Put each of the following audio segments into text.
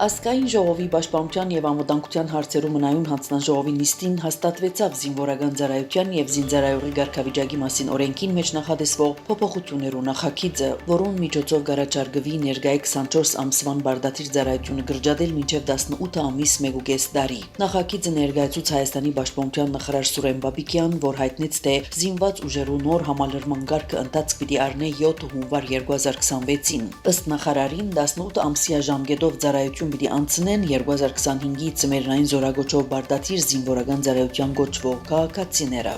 Ազգային ժողովի պաշտպանության եւ անվտանգության հարցերու մնայուն հանձնաժողովի նիստին հաստատվեցավ զինվորական ծառայության եւ զինծառայողի ղեկավարի մասին օրենքին մեջ նախադեсվող փոփոխություններու նախագիծը, որոնց միջոցով գարաչարգվի ներկայ 24 ամսվան բարդաթիր ծառայությունը գրջադել մինչեւ 18 ամիս 1.5 տարի։ Նախագիծը ներկայացուց Հայաստանի պաշտպանության նախարար Սուրեն Բաբիկյան, որ հայտնեց, թե զինված ուժերու նոր համալրման կարգը ընթացք պիտի առնե 7 հունվար 2026-ին։ Ըստ նախարարին 18 ամսյա ժամկետով ծառայություն պիտի անցնեն 2025-ի ծմերնային զորագոչով բարդաթիր զինվորական ծառայության գոչվող քաղաքացիները։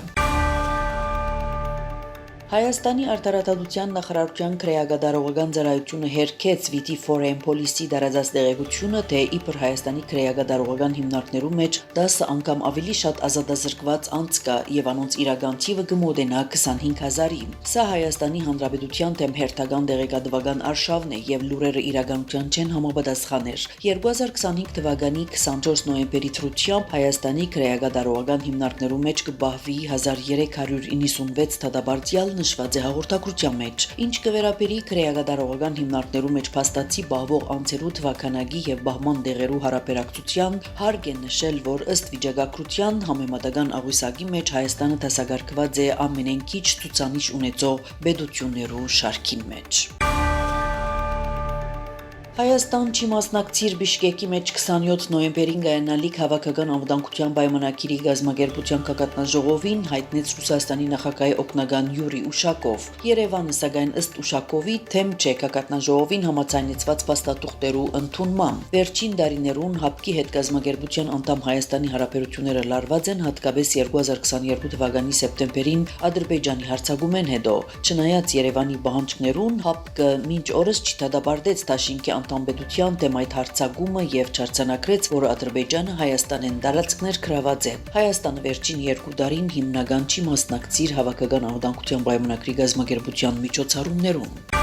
Հայաստանի արտարադատության նախարարության քրեագադարողական ծառայությունը հերքեց Վիտի Foreign Policy դարաձած տեղեկությունը, թե իբր Հայաստանի քրեագադարողական հիմնարկներու մեջ 10 անգամ ավելի շատ ազատազրկված անձ կա եւ անոնց իրական թիվը կմոտենա 25000-ի։ Սա Հայաստանի Հանրապետության դեմ հերթական տեղեկատվական արշավն է եւ լուրերը իրականության չեն համապատասխաներ։ 2025 թվականի 24 նոյեմբերի թրությամբ Հայաստանի քրեագադարողական հիմնարկներու մեջ կբահվի 1396 դատաբարտյալ նշված է հաղորդակցության մեջ, ինչ կվերապերի քրեագադարողական հիմնարկներու մեջ փաստացի բահվող անձերու թվականագի եւ բահման դեղերու հարաբերակցության հարկ է նշել, որ ըստ վիճակագրության համեմատական աղյուսակի մեջ Հայաստանը դասակարգված է ամենեն քիչ ցուցանիշ ունեցող պետություններու շարքի մեջ։ Հայաստան չի մասնակցիր Բիշկեկի մեջ 27 նոյեմբերին կայանալիք հավաքական անվտանգության պայմանագիրի գազམ་ագերբության կակատնաժողովին հայտնեց Ռուսաստանի նախագահի օգնական Յուրի Ուշակով։ Երևանը սակայն ըստ Ուշակովի թեմ չէ կակատնաժողովին համաձայնեցված փաստաթուղթերու ընդունման։ Վերջին տարիներուն հապկի հետ գազམ་ագերբության անդամ Հայաստանի հարաբերությունները լարված են հատկապես 2022 թվականի սեպտեմբերին Ադրբեջանի հարձակումեն հետո։ Չնայած Երևանի պահանջներուն հապկը մինչ օրս չդատապարտեց Թաշինքի Անտամբեդության դեմ այդ հարձակումը եւ չարցանակրեց, որ Ադրբեջանը Հայաստանեն տարածքներ գրաված է։ Հայաստանը վերջին 2 տարին հիմնական չի մասնակցիր հավաքական անվտանգության պայմանագրի գազམ་ագերբության միջոցառումներուն։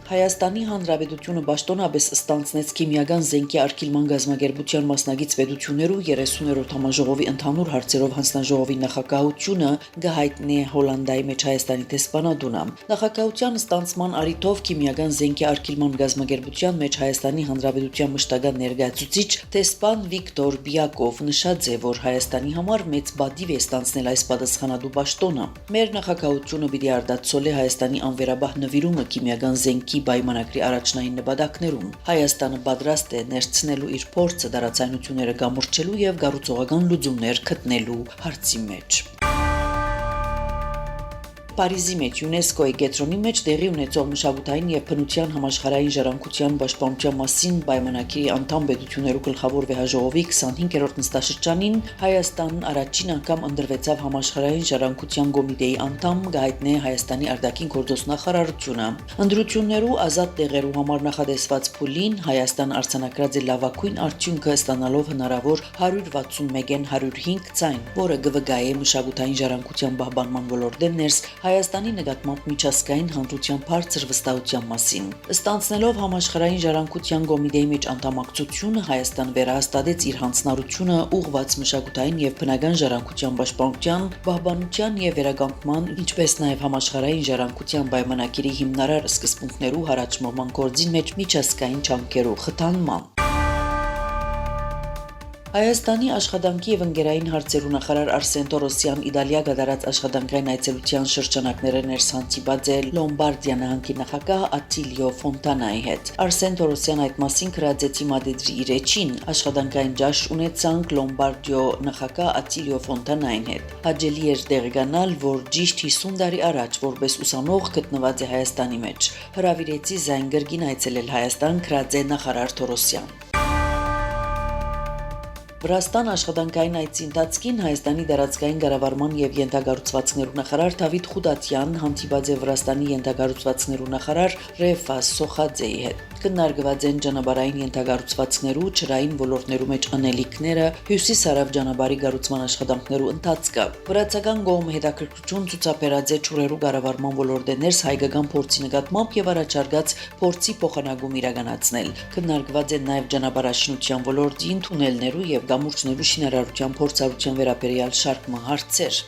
Հայաստանի Հանրապետությունը պաշտոնապես ստանձնեց քիմիական զենքի արգելման գազམ་ագերբության մասնագիծ պետություններու 30-րդ համաժողովի ընդհանուր հարցերով հանձնաժողովի նախագահությունը գահիտնի Հոլանդիայի մեջ Հայաստանի դեսպանատունը։ Նախագահության ստանձնման առիթով քիմիական զենքի արգելման գազམ་ագերբության մեջ Հայաստանի Հանրապետության մշտական ներկայացուցիչ դեսպան Վիկտոր Բիակով նշած է, որ Հայաստանի համար մեծ բադիվ է ստանձնել այս պատասխանատու պաշտոնը։ Մեր նախագահությունը պիտի արդացոլե Հայաստանի անվերաբահ նվիրումը քիմիական զենքի պայմանագրի առաջնային նպատակներում։ Հայաստանը պատրաստ է ներցնելու իր փորձը դարացայնությունները կամուրջելու եւ կառուցողական լուծումներ գտնելու հարցի մեջ։ Փարիզի մեջ ՅՈՒՆԵՍԿՕ-ի կենտրոնի մեջ տեղի ունեցող մշակութային եւ բնության համաշխարհային ժառանգության պաշտպանության մասին պայմանագրի անդամ պետություններու գլխավոր վեհաժողովի 25-րդ նստաշրջանին Հայաստանն առաջին անգամ ընդրվեցավ համաշխարհային ժառանգության կոմիտեի անդամ գահիտնե Հայաստանի արտաքին գործոս նախարարությունը։ Ընդրություններու ազատ տեղերու համար նախադեсված փուլին Հայաստան արձանագրած է լավագույն արդյունքը ստանալով հնարավոր 161-ին 105 ցայն, որը կվգայե մշակութային ժառանգության պահպանման ոլորտեն ներս Հայաստանի նկատմամբ միջազգային հանրության բարձր վստահության մասին։ Ստանձնելով համաշխարհային ժառանգության կոմիտեի մեջ անդամակցությունը Հայաստան վերահաստատեց իր հանձնառությունը ուղղված մշակութային եւ բնական ժառանգության պաշտպանության, պահպանության եւ վերականգնման, ինչպես նաեւ համաշխարհային ժառանգության պայմանագրի հիմնարար սկզբունքներու հարաճման գործին մեջ միջազգային ջանքերու խթանման։ Հայաստանի աշխատանքի եւ ընկերային հարցերու նախարար Արսեն Տորոսյան Իտալիա կատարած աշխատանքային այցելության շրջանակները ներսանցիված է Լոմբարդիա նահանգի նախագահ Ատիլիո Ֆոնտանայի հետ։ Արսեն Տորոսյան այդ մասին գրածեցի մատետրի իր էջին աշխատանքային ճաշ ունեցանք Լոմբարդիո նախագահ Ատիլիո Ֆոնտանային հետ։ Հաջելի էր տեղեկանալ, որ ճիշտ 50 տարի առաջ որպես ուսանող գտնված է Հայաստանի մեջ։ Հրավիրեցի զայն գրգին այցելել Հայաստան գրած է նախարար Տորոսյան։ Վրաստան աշխատանքային այցի ընթացքին Հայաստանի դարածքային կառավարման եւ ենթակառուցվածքներու նախարար Դավիթ Խուդատյան հանդիպած է Վրաստանի ենթակառուցվածքներու նախարար Ռեֆաս Սոխաձեի հետ։ Քննարկված են ճանապարհային ենթակառուցվածքներու, ջրային ոլորտներու մեջ անելիքները, հյուսիս-հարավ ճանապարհի կառուցման աշխատանքներու ընթացքը։ Վրացական կողմը հետաքրքրություն ցուցաբերած է ջրերու կառավարման ոլորտի ներս հայկական փորձի նկատմամբ եւ առաջարկած փորձի փոխանակում իրականացնել։ Քննարկված են նաեւ ճանապարհաշինության ոլորտին, թունելներու եւ կամուրջներու շինարարության փորձառության վերաբերյալ շարք հարցեր։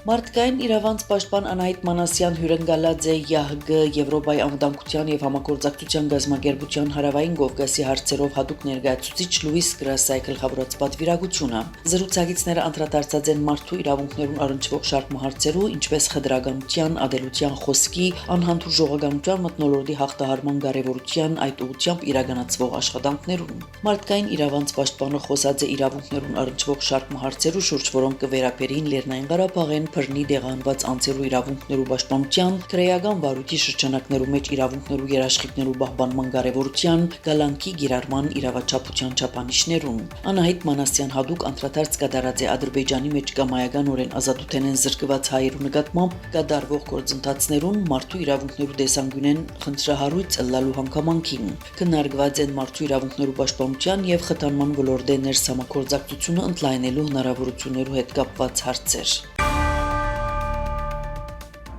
Մարդկային իրավանց պաշտպան Անահիտ Մանասյան հյուրընկալած է ԵԱՀԳ Եվրոպայի անվտանգության եւ համագործակցության գազམ་ակերպության հարավային Կովկասի հարցերով հատուկ ներկայացուցիչ Լուիս Գրասայի գլխավորած պատվիրակությունը։ Զրուցակիցները անդրադարձած են մարդու իրավունքներուն առնչվող շարք հարցերու, ինչպես խտրականության, ադելության խոսքի, անհանդուր ժողովրդական մթնոլորտի հաղթահարման կարևորության այդ ուղղությամբ իրականացվող աշխատանքներուն։ Մարդկային իրավանց պաշտպանը խոսած է իրավունքներուն առնչվող շարք հարցերու շուրջ, որոնք կվերապերին Լեռնային Ղարաբաղեն բռնի դեղանված անձերու իրավունքներու պաշտպանության, քրեական վարույթի շրջանակներու մեջ իրավունքներու երաշխիքներու պահպանման կարևորության, գալանքի գիրառման իրավաչափության չափանիշներուն։ Անահիտ Մանասյան հատուկ անդրադարձ կատարած է Ադրբեջանի մեջ կամայականորեն ազատութենեն զրկված հայերու նկատմամբ կատարվող գործընթացներուն մարդու իրավունքներու տեսանկյունեն խնդրահարույց ըլլալու հանգամանքին։ Քննարկված են մարդու իրավունքներու պաշտպանության եւ խթանման ոլորտի ներս համագործակցությունը ընդլայնելու հնարավորություններու հետ կապված հարցեր։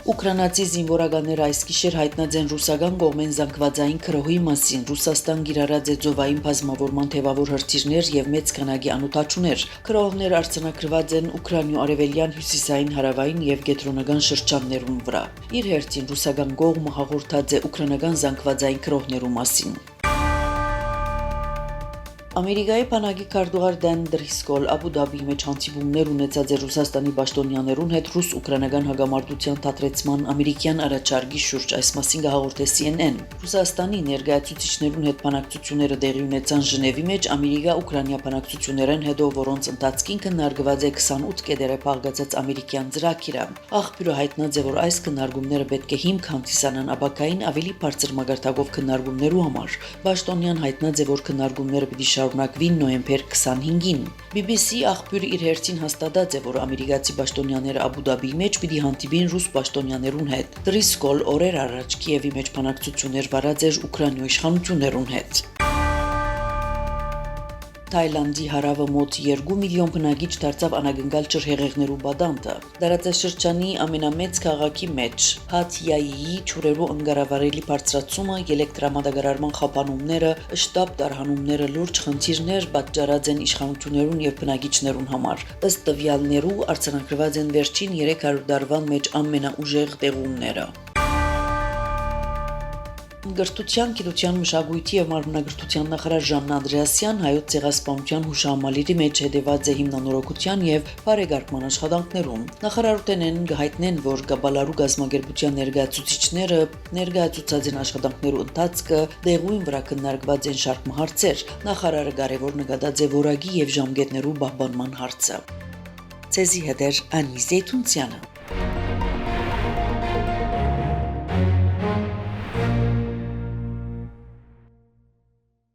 Ուկրաինացի զինվորականները այս գիշեր հայտնած են ռուսական կողմեն զանգվածային քրոհի մասին։ Ռուսաստան գիրառած է ծովային բազմավորման թևավոր հրթիռներ եւ մեծ քանակի անօթաչուներ։ Քրոհները արձանագրված են Ուկրաինի արևելյան, հյուսիսային, հարավային եւ կենտրոնական շրջաններուն վրա։ Իր հերթին ռուսական կողմը հաղորդած է ուկրաինական զանգվածային քրոհներու մասին։ Ամերիկայի բանակի քարտուղար Դեն Դրիսկոլ Աբու Դաբիի մեջ հանդիպումներ ունեցած է Ռուսաստանի պաշտոնյաներուն հետ ռուս-ուկրաինական հագամարտության դադրեցման ամերիկյան առաջարկի շուրջ, այս մասին հաղորդե CNN։ Ռուսաստանի ներկայացուցիչներուն հետ բանակցությունները տեղի ունեցան Ժնևի մեջ Ամերիկա-Ուկրաինա բանակցություններն հետո, որոնց ընթացքին քննարկված է 28 կետերը փաղկացած ամերիկյան ծրագիրը։ Աղբյուրը հայտնած է, որ այս քննարկումները պետք է հիմք հանդիսանան ապակային ավելի բարձր մակարդակով քննարկումներու համար։ Պաշտոնյան հայտնած է, որ քննարկումները պիտի շարունակվին նոյեմբեր 25-ին։ BBC աղբյուրը իր հերթին հաստատած է, որ ամերիկացի պաշտոնյաները Աբու Դաբիի մեջ պիտի հանդիպին ռուս պաշտոնյաներուն հետ։ Դրիսկոլ օրեր առաջ Կիևի մեջ բանակցություններ վարած էր Ուկրաինայի իշխանություններուն հետ։ Թայլանդի հարավը մոտ 2 միլիոն բնակիչ դարձավ անագնկալ ջրհեղեղներու բադանտը։ Դարաձաշրջանի ամենամեծ քաղաքի մեջ Հաթյայիի ջուրերու անգարավարելի բարձրացումը, էլեկտրամատակարարման խափանումները, շտապ տարհանումները լուրջ խնդիրներ պատճառած են իշխանություններուն եւ բնակիչներուն համար։ Ըստ տվյալներու արձանագրված են վերջին 300 տարվան մեջ ամենաուժեղ տեղումները։ Գրթության, գիտության, մշակույթի եւ մարմնագրթության նախարար Ժաննա Անդրեասյան հայոց ցեղասպանության հուշահամալիրի մեջ հետեւած է հիմնանորոգության եւ բարեգարկման աշխատանքներում։ Նախարարութենեն գահիտնեն, որ Գաբալարու գազམ་ակերպության ներկայացուցիչները ներկայացուցած են աշխատանքներու ընթացքը, դեղույն վրա քննարկված են շարք հարցեր։ Նախարարը կարևոր նկատած է որակի եւ ժամկետներու պահպանման հարցը։ Ցեզի հետ Անի Զեյթունցյանը